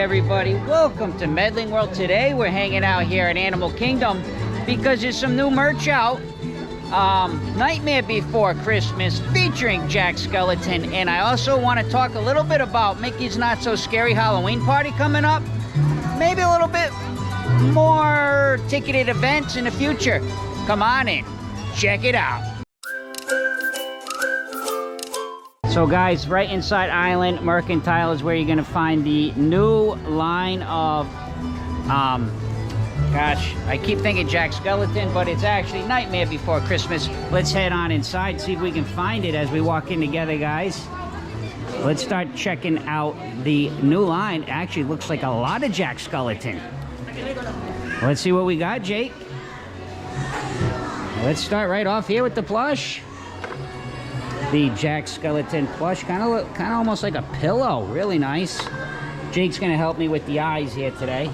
everybody? Welcome to Medling World. Today we're hanging out here at Animal Kingdom because there's some new merch out. Nightmare Before Christmas featuring Jack Skellington. And I also want to talk a little bit about Mickey's Not So Scary Halloween Party coming up. Maybe a little bit more ticketed events in the future. Come on in, check it out. So guys, right inside Island Mercantile is where you're gonna find the new line of, gosh, I keep thinking Jack Skellington, but it's actually Nightmare Before Christmas. Let's head on inside, see if we can find it as we walk in together, guys. Let's start checking out the new line. It actually looks like a lot of Jack Skellington. Let's see what we got, Jake. Let's start right off here with the plush. The Jack Skellington plush, kind of almost like a pillow. Really nice. Jake's gonna help me with the eyes here today.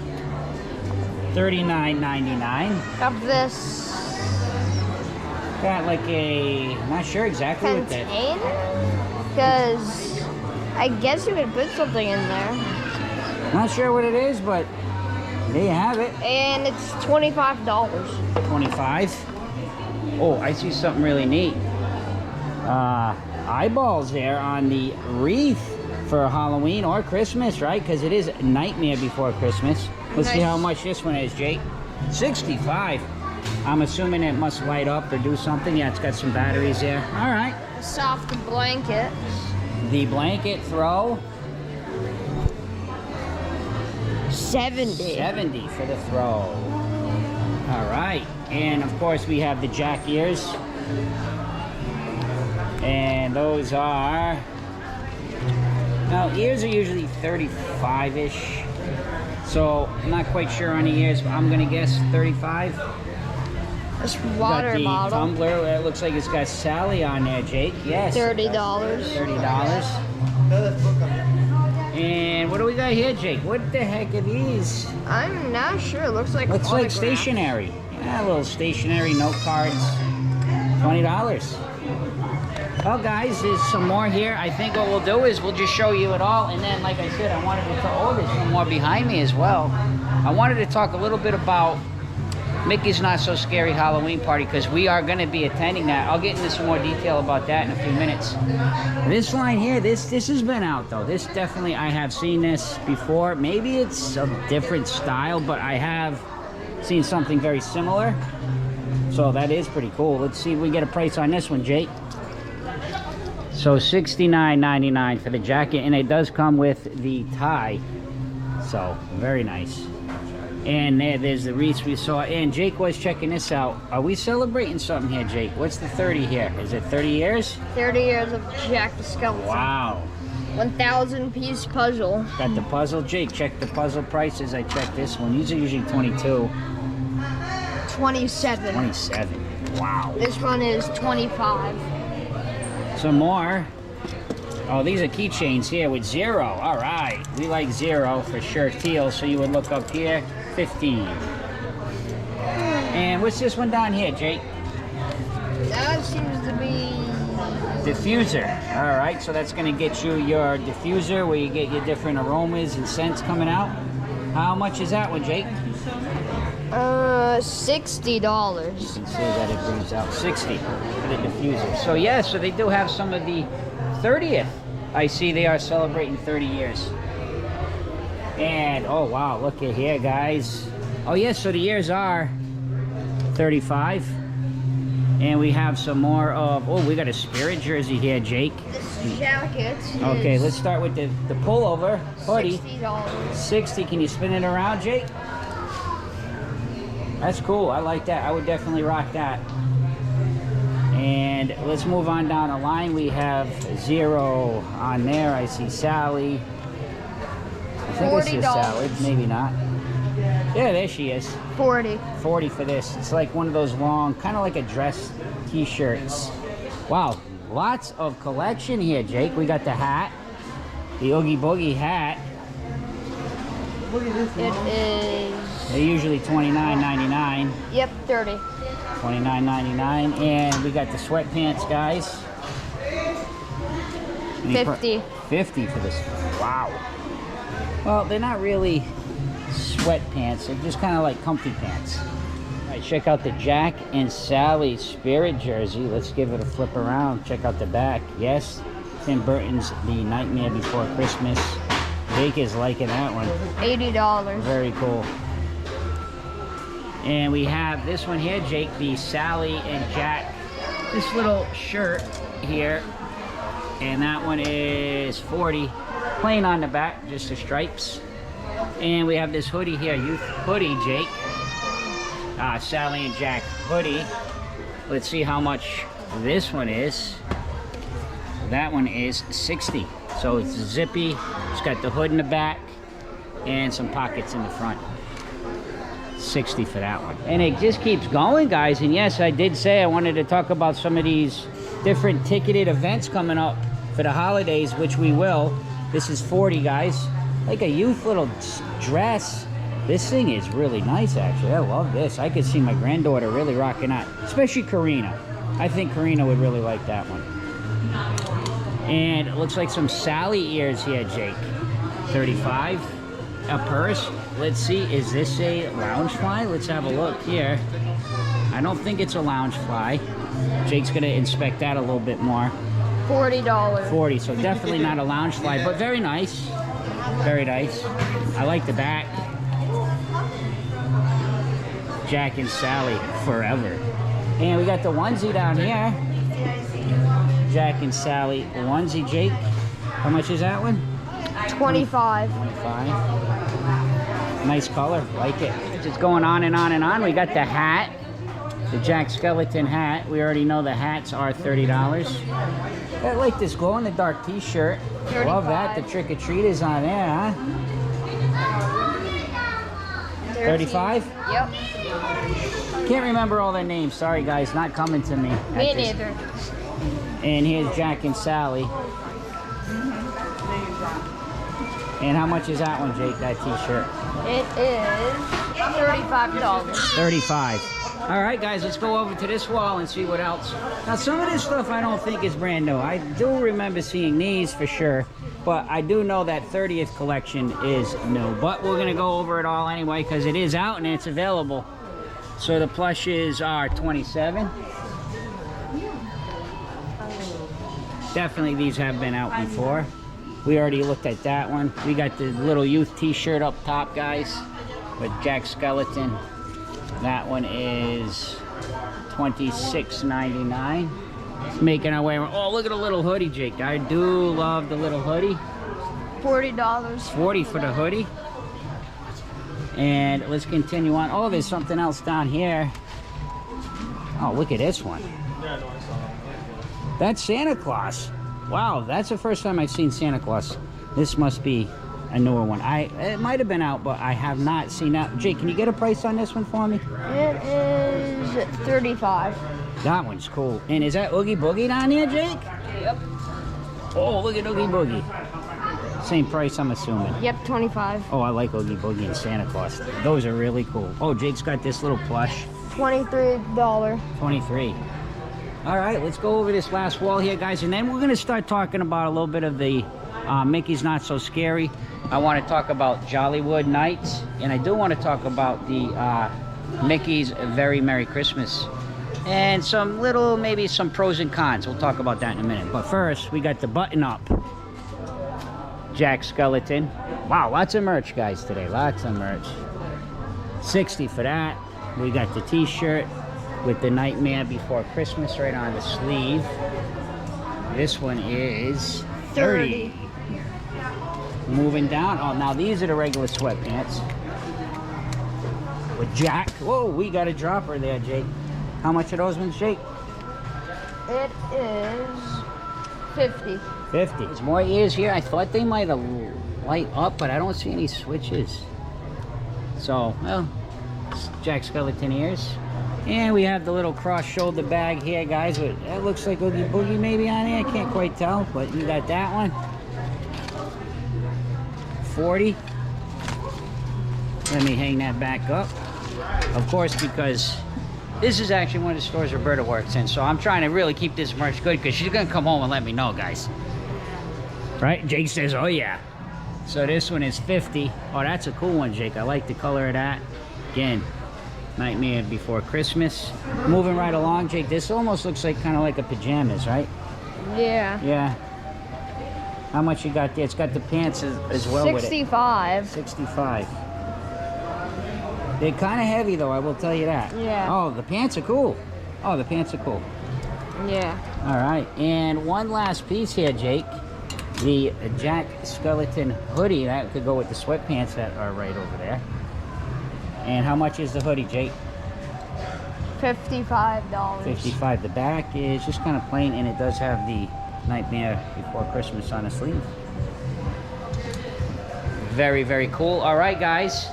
$39.99. Got this. Got like a, I'm not sure exactly what that. Container? Because I guess you could put something in there. Not sure what it is, but there you have it. And it's $25. 25. Oh, I see something really neat. Eyeballs there on the wreath for Halloween or Christmas, right? Because it is Nightmare Before Christmas. Let's see how much this one is, Jake. 65. I'm assuming it must light up or do something. Yeah, it's got some batteries there. All right. Soft blanket. The blanket throw. 70. 70 for the throw. All right. And of course we have the Jack ears. And those are, now ears are usually 35-ish. So I'm not quite sure on the ears, but I'm gonna guess 35. This water got the bottle. tumbler. It looks like it's got Sally on there, Jake. Yes. $30. $30. And what do we got here, Jake? What the heck are these? I'm not sure. Looks like Stationery. Yeah, a little stationery, note cards. $20. Well, guys, there's some more here. I think what we'll do is we'll just show you it all. And then, like I said, I wanted to talk, oh, there's one more behind me as well. I wanted to talk a little bit about Mickey's Not So Scary Halloween Party because we are going to be attending that. I'll get into some more detail about that in a few minutes. This line here, this has been out, though. This definitely, I have seen this before. Maybe it's a different style, but I have seen something very similar. So that is pretty cool. Let's see if we get a price on this one, Jake. So $69.99 for the jacket, and it does come with the tie. So very nice. And there's the wreaths we saw. And Jake was checking this out. Are we celebrating something here, Jake? What's the 30 here? Is it 30 years? 30 years of Jack the Skellington. Wow. 1,000-piece puzzle. Got the puzzle. Jake, check the puzzle prices. I checked this one. These are usually 22. 27. 27. Wow. This one is 25. Some more. Oh, these are keychains here with 0. All right. We like 0 for sure. Teal. So you would look up here. 15. And what's this one down here, Jake? That seems to be diffuser. All right. So that's going to get you your diffuser where you get your different aromas and scents coming out. How much is that one, Jake? $60. You can see that it brings out 60 for the diffuser. So yeah, so they do have some of the 30th. I see they are celebrating 30 years. And oh wow, look at here, guys. Oh yes, so the years are 35. And we have some more of, oh, we got a Spirit jersey here, Jake. This jacket okay, let's start with the pullover hoodie. $60. 60. Can you spin it around, Jake? That's cool. I like that. I would definitely rock that. And let's move on down the line. We have 0 on there. I see Sally. I think it's just Sally. Maybe not. Yeah, there she is. 40. 40 for this. It's like one of those long, kind of like a dress t-shirts. Wow. Lots of collection here, Jake. We got the hat. The Oogie Boogie hat. It is... They're usually $29.99. Yep, 30. $29.99. And we got the sweatpants, guys. 50. 50 for this. Wow. Well, they're not really sweatpants. They're just kind of like comfy pants. All right, check out the Jack and Sally Spirit jersey. Let's give it a flip around. Check out the back. Yes, Tim Burton's The Nightmare Before Christmas. Jake is liking that one. $80. Very cool. And we have this one here, Jake, the Sally and Jack. This little shirt here. And that one is 40. Plain on the back, just the stripes. And we have this hoodie here, youth hoodie, Jake. Sally and Jack hoodie. Let's see how much this one is. That one is 60. So it's zippy. It's got the hood in the back and some pockets in the front. 60 for that one. And it just keeps going, guys. And yes, I did say I wanted to talk about some of these different ticketed events coming up for the holidays, which we will. This is 40, guys. Like a youth little dress. This thing is really nice, actually. I love this. I could see my granddaughter really rocking out, especially Karina. I think Karina would really like that one. And it looks like some Sally ears here, Jake. 35. A purse. Let's see, is this a lounge fly? Let's have a look here. I don't think it's a lounge fly. Jake's gonna inspect that a little bit more. $40. 40, so definitely not a lounge fly, but very nice. Very nice. I like the back. Jack and Sally forever. And we got the onesie down here. Jack and Sally onesie, Jake. How much is that one? 25. 25. Nice color, like it. It's going on and on and on. We got the hat, the Jack Skellington hat. We already know the hats are $30. I like this glow-in-the-dark t-shirt. Love that. The trick-or-treat is on there, huh? 35? Yep. Can't remember all their names. Sorry, guys. Not coming to me. Me neither. And here's Jack and Sally. And how much is that one, Jake, that t-shirt? It is $35. 35. All right, guys, let's go over to this wall and see what else. Now, some of this stuff I don't think is brand new. I do remember seeing these for sure, but I do know that 30th collection is new. But we're going to go over it all anyway because it is out and it's available. So the plushes are 27. Definitely these have been out before. We already looked at that one. We got the little youth t-shirt up top, guys, with Jack Skellington. That one is $26.99. Making our way around. Oh, look at the little hoodie, Jake. I do love the little hoodie. $40. 40 for the hoodie. And let's continue on. Oh, there's something else down here. Oh, look at this one. That's Santa Claus. Wow, that's the first time I've seen Santa Claus. This must be a newer one. It might have been out, but I have not seen that. Jake, can you get a price on this one for me? It is $35. That one's cool. And is that Oogie Boogie down here, Jake? Yep. Oh, look at Oogie Boogie. Same price, I'm assuming. Yep, 25. Oh, I like Oogie Boogie and Santa Claus. Those are really cool. Oh, Jake's got this little plush. $23. 23. All right, let's go over this last wall here, guys, and then we're going to start talking about a little bit of the Mickey's Not So Scary. I want to talk about Jollywood Nights, and I do want to talk about the Mickey's Very Merry Christmas. And some little, maybe some pros and cons. We'll talk about that in a minute. But first, we got the button-up Jack Skellington. Wow, lots of merch, guys, today. Lots of merch. 60 for that. We got the t-shirt with the Nightmare Before Christmas right on the sleeve. This one is 30. Moving down. Oh, now these are the regular sweatpants. With Jack. Whoa, we got a dropper there, Jake. How much are those ones, Jake? It is 50. 50. There's more ears here. I thought they might have light up, but I don't see any switches. So, well, Jack Skellington ears. And we have the little cross-shoulder bag here, guys. It looks like Oogie Boogie maybe on there. I can't quite tell, but you got that one. 40. Let me hang that back up. Of course, because this is actually one of the stores Roberta works in, so I'm trying to really keep this merch good because she's going to come home and let me know, guys. Right? Jake says, oh, yeah. So this one is 50. Oh, that's a cool one, Jake. I like the color of that. Again, Nightmare Before Christmas. Moving right along, Jake. This almost looks like kind of like a pajamas, right? Yeah. Yeah. How much you got there? It's got the pants as well with it. 65. 65. They're kind of heavy though, I will tell you that. Yeah. Oh, the pants are cool. Oh, the pants are cool. Yeah. All right, and one last piece here, Jake. The Jack Skeleton hoodie. That could go with the sweatpants that are right over there. And how much is the hoodie, Jake? $55. 55. The back is just kind of plain, and it does have the Nightmare Before Christmas on the sleeve. Very, very cool. All right, guys.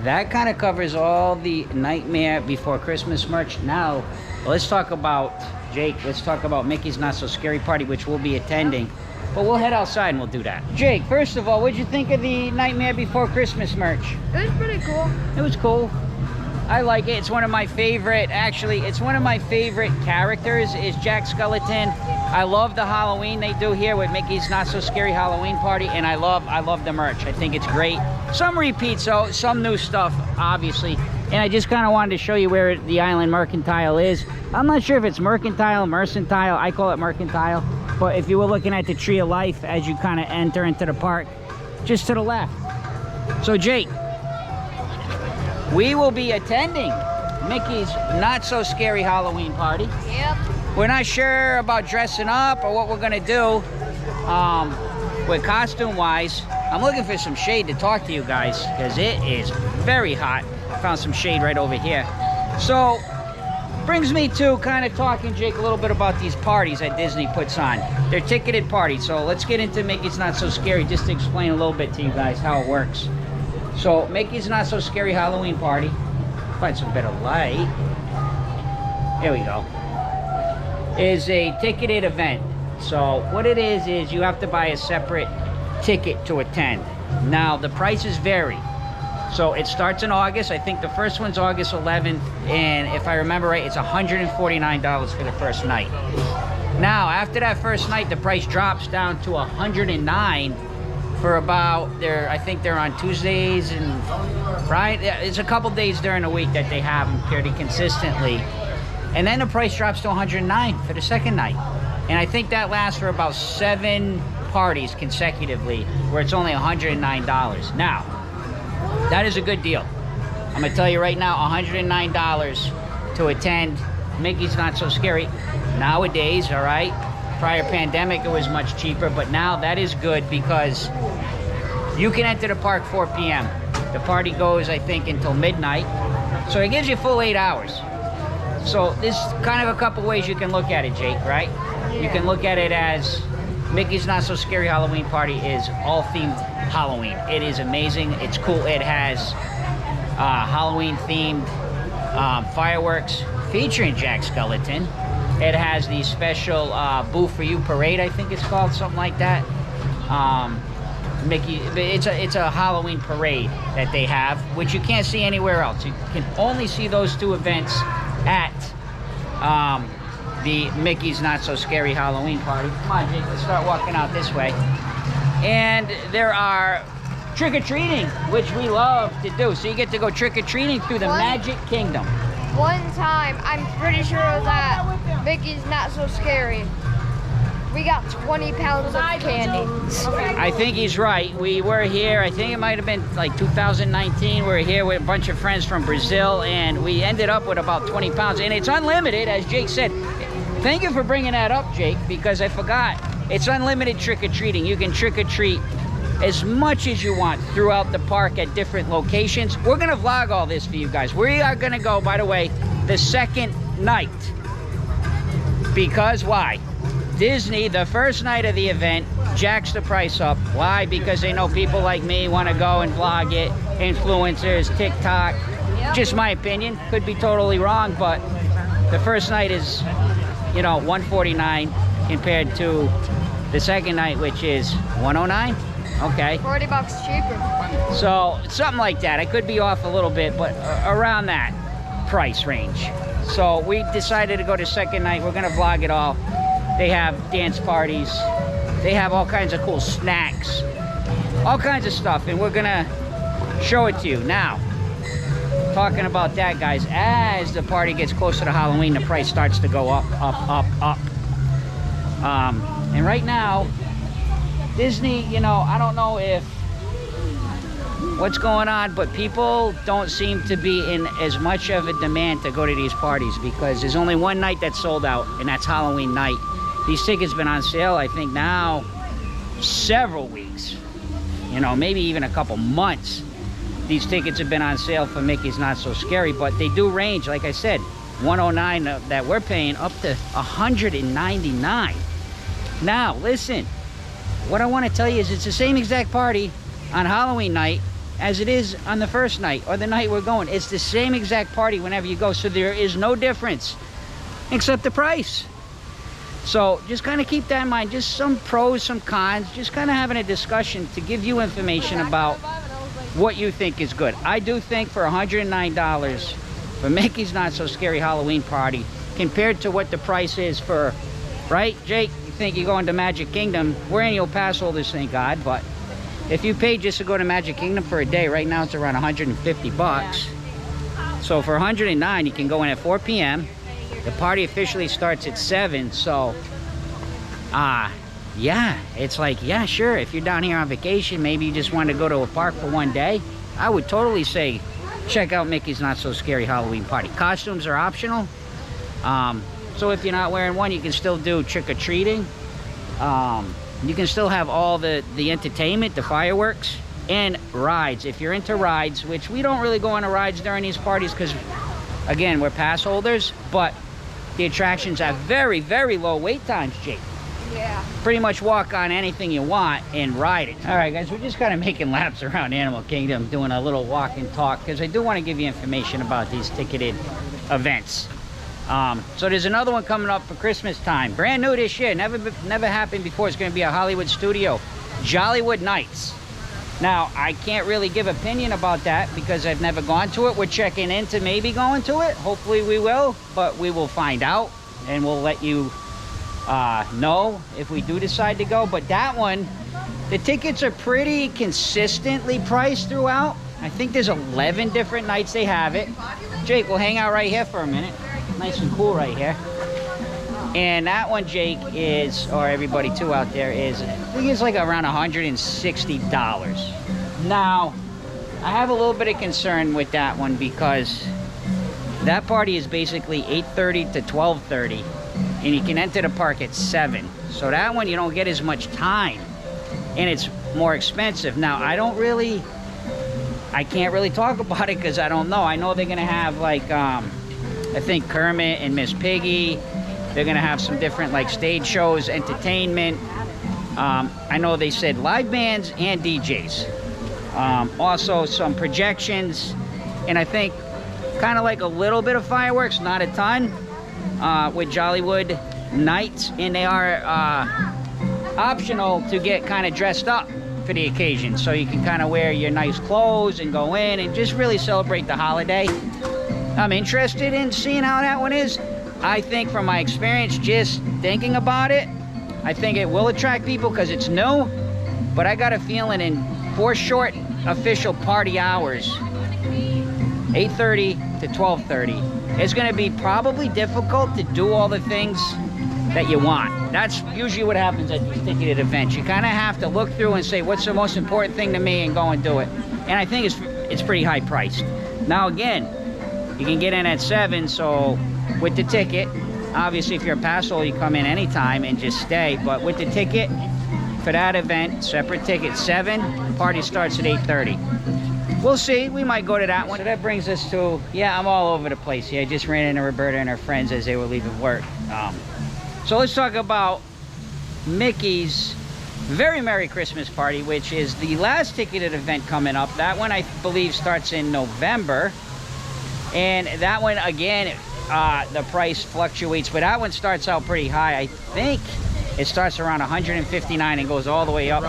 That kind of covers all the Nightmare Before Christmas merch. Now, let's talk about, Jake, let's talk about Mickey's Not So Scary Party, which we'll be attending. But we'll head outside and we'll do that. Jake, first of all, what'd you think of the Nightmare Before Christmas merch? It was pretty cool. It was cool. I like it. It's one of my favorite, actually, it's one of my favorite characters is Jack Skeleton. I love the Halloween they do here with Mickey's Not So Scary Halloween Party, and I love the merch. I think it's great. Some repeats, so some new stuff, obviously. And I just kind of wanted to show you where the Island Mercantile is. I'm not sure if it's Mercantile, Mercantile. I call it Mercantile. But if you were looking at the Tree of Life as you kind of enter into the park, just to the left. So Jake, we will be attending Mickey's Not So Scary Halloween Party. Yep. We're not sure about dressing up or what we're gonna do with costume-wise. I'm looking for some shade to talk to you guys because it is very hot. I found some shade right over here. So, brings me to kind of talking, Jake, a little bit about these parties that Disney puts on. They're ticketed parties, so let's get into Mickey's Not So Scary just to explain a little bit to you guys how it works. So, Mickey's Not So Scary Halloween Party. Find some better light. Here we go. Is a ticketed event. So what it is you have to buy a separate ticket to attend. Now the prices vary. So it starts in August. I think the first one's August 11th, and if I remember right, it's $149 for the first night. Now after that first night, the price drops down to $109 for about I think they're on Tuesdays and Friday. It's a couple days during the week that they have them fairly consistently. And then the price drops to $109 for the second night. And I think that lasts for about 7 parties consecutively, where it's only $109. Now, that is a good deal. I'm gonna tell you right now, $109 to attend Mickey's Not So Scary. Nowadays, all right, prior pandemic, it was much cheaper, but now that is good because you can enter the park 4 p.m. The party goes, I think, until midnight. So it gives you full 8 hours. So there's kind of a couple ways you can look at it, Jake, right? Yeah. You can look at it as Mickey's Not So Scary Halloween Party is all themed Halloween. It is amazing. It's cool. It has Halloween themed fireworks featuring Jack Skeleton. It has the special Boo For You parade, I think it's called, something like that. It's a Halloween parade that they have, which you can't see anywhere else. You can only see those 2 events at the Mickey's Not So Scary Halloween Party. Come on, Jake, let's start walking out this way. And there are trick-or-treating, which we love to do. So you get to go trick-or-treating through the Magic Kingdom. One time, I'm pretty sure it was at Mickey's Not So Scary. We got 20 pounds of candy. I think he's right. We were here, I think it might have been like 2019. We were here with a bunch of friends from Brazil, and we ended up with about 20 pounds. And it's unlimited, as Jake said. Thank you for bringing that up, Jake, because I forgot. It's unlimited trick-or-treating. You can trick-or-treat as much as you want throughout the park at different locations. We're going to vlog all this for you guys. We are going to go, by the way, the second night. Because why? Disney, the first night of the event, jacks the price up. Why? Because they know people like me want to go and vlog it. Influencers, TikTok. Yep. Just my opinion. Could be totally wrong, but the first night is, you know, $149 compared to the second night, which is $109. Okay. 40 bucks cheaper. So something like that. I could be off a little bit, but around that price range. So we decided to go to second night. We're going to vlog it all. They have dance parties. They have all kinds of cool snacks. all kinds of stuff, and we're gonna show it to you. Now, talking about that, guys, as the party gets closer to Halloween, the price starts to go up, up. And right now, Disney, you know, I don't know if what's going on, but people don't seem to be in as much of a demand to go to these parties because there's only one night that's sold out, and that's Halloween night. These tickets been on sale, I think now several weeks, you know, maybe even a couple months. These tickets have been on sale for Mickey's Not So Scary, but they do range, like I said, $109 that we're paying up to $199. Now listen, what I want to tell you is it's the same exact party on Halloween night as it is on the first night or the night we're going. It's the same exact party whenever you go, so there is no difference except the price. So just kind of keep that in mind. Just some pros, some cons, just kind of having a discussion to give you information about what you think is good. I do think for $109 for Mickey's Not So Scary Halloween party, compared to what the price is for, right, Jake? You think you're going to Magic Kingdom? We're annual pass holders, thank God, but if you paid just to go to Magic Kingdom for a day, right now it's around 150 bucks. So for 109, you can go in at 4 p.m. The party officially starts at 7, so yeah, it's like, yeah, sure, if you're down here on vacation, maybe you just want to go to a park for one day, I would totally say check out Mickey's Not So Scary Halloween party. Costumes are optional, so if you're not wearing one, you can still do trick-or-treating. You can still have all the entertainment, the fireworks, and rides. If you're into rides, which we don't really go on rides during these parties because, again, we're pass holders, but the attractions have very, very low wait times, Jake. Yeah. Pretty much walk on anything you want and ride it. All right, guys, we're just kind of making laps around Animal Kingdom, doing a little walk and talk, because I do want to give you information about these ticketed events. So there's another one coming up for Christmas time. Brand new this year. Never happened before. It's going to be a Hollywood studio. Jollywood Nights. Now, I can't really give opinion about that because I've never gone to it. We're checking into maybe going to it. Hopefully we will, but we will find out and we'll let you know if we do decide to go. But that one, the tickets are pretty consistently priced throughout. I think there's 11 different nights they have it. Jake, we'll hang out right here for a minute. Nice and cool right here. And that one, Jake, is, or everybody too out there, is, I think it's like around $160. Now, I have a little bit of concern with that one because that party is basically 8:30 to 12:30, and you can enter the park at 7. So that one, you don't get as much time, and it's more expensive. Now, I can't really talk about it because I don't know. I know they're gonna have like, I think Kermit and Miss Piggy. They're gonna have some different like stage shows, entertainment. I know they said live bands and DJs. Also some projections, and I think kind of like a little bit of fireworks, not a ton, with Jollywood Nights, and they are optional to get kind of dressed up for the occasion, so you can kind of wear your nice clothes and go in and just really celebrate the holiday. I'm interested in seeing how that one is. I think from my experience just thinking about it, I think it will attract people because it's new, but I got a feeling in 4 short official party hours, 8:30 to 12:30, it's going to be probably difficult to do all the things that you want. That's usually what happens at these ticketed events. You kind of have to look through and say, what's the most important thing to me, and go and do it. And I think it's pretty high priced. Now again, you can get in at 7, so with the ticket, obviously if you're a pass holder, you come in anytime and just stay, but with the ticket for that event, separate ticket, 7, party starts at 8:30. We'll see, we might go to that one. So that brings us to, yeah, I'm all over the place here. I just ran into Roberta and her friends as they were leaving work. So let's talk about Mickey's Very Merry Christmas Party, which is the last ticketed event coming up. That one I believe starts in November, and that one again, the price fluctuates, but that one starts out pretty high. I think it starts around $159 and goes all the way up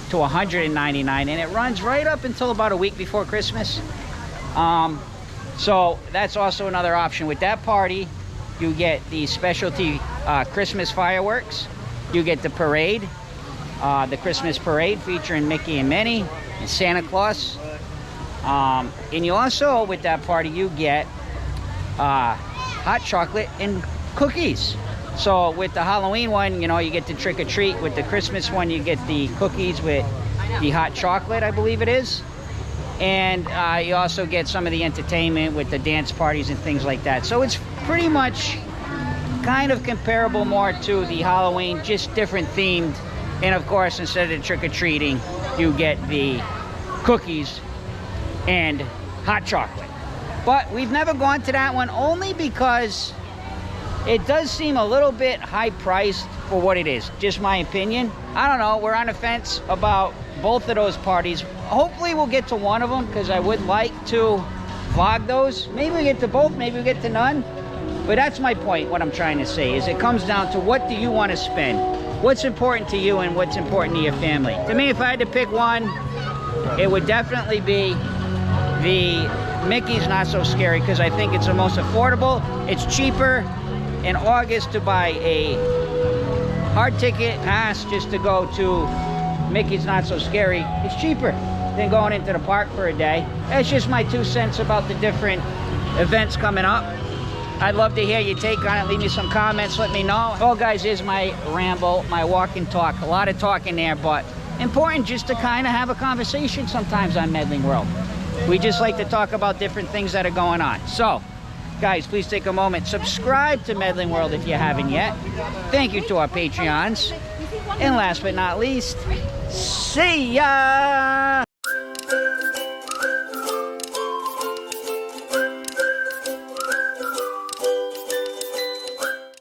to $199, and it runs right up until about a week before Christmas. So that's also another option. With that party, you get the specialty Christmas fireworks, you get the parade, the Christmas parade featuring Mickey and Minnie and Santa Claus. And you also, with that party, you get hot chocolate and cookies. So with the Halloween one, you know, you get the trick or treat. With the Christmas one, you get the cookies with the hot chocolate, I believe it is. And you also get some of the entertainment with the dance parties and things like that. So it's pretty much kind of comparable more to the Halloween, just different themed. And of course, instead of the trick or treating, you get the cookies and hot chocolate. But we've never gone to that one, only because it does seem a little bit high priced for what it is. Just my opinion. I don't know, we're on the fence about both of those parties. Hopefully we'll get to one of them, because I would like to vlog those. Maybe we get to both, maybe we get to none. But that's my point. What I'm trying to say is it comes down to, what do you want to spend? What's important to you and what's important to your family? To me, if I had to pick one, it would definitely be the Mickey's Not So Scary, because I think it's the most affordable. It's cheaper in August to buy a hard ticket pass just to go to Mickey's Not So Scary. It's cheaper than going into the park for a day. That's just my 2 cents about the different events coming up. I'd love to hear your take on it. Leave me some comments, let me know. Well, guys, here's my ramble, my walk and talk. A lot of talking there, but important just to kind of have a conversation sometimes on Medling World. We just like to talk about different things that are going on. So, guys, please take a moment. Subscribe to Medling World if you haven't yet. Thank you to our Patreons. And last but not least, see ya!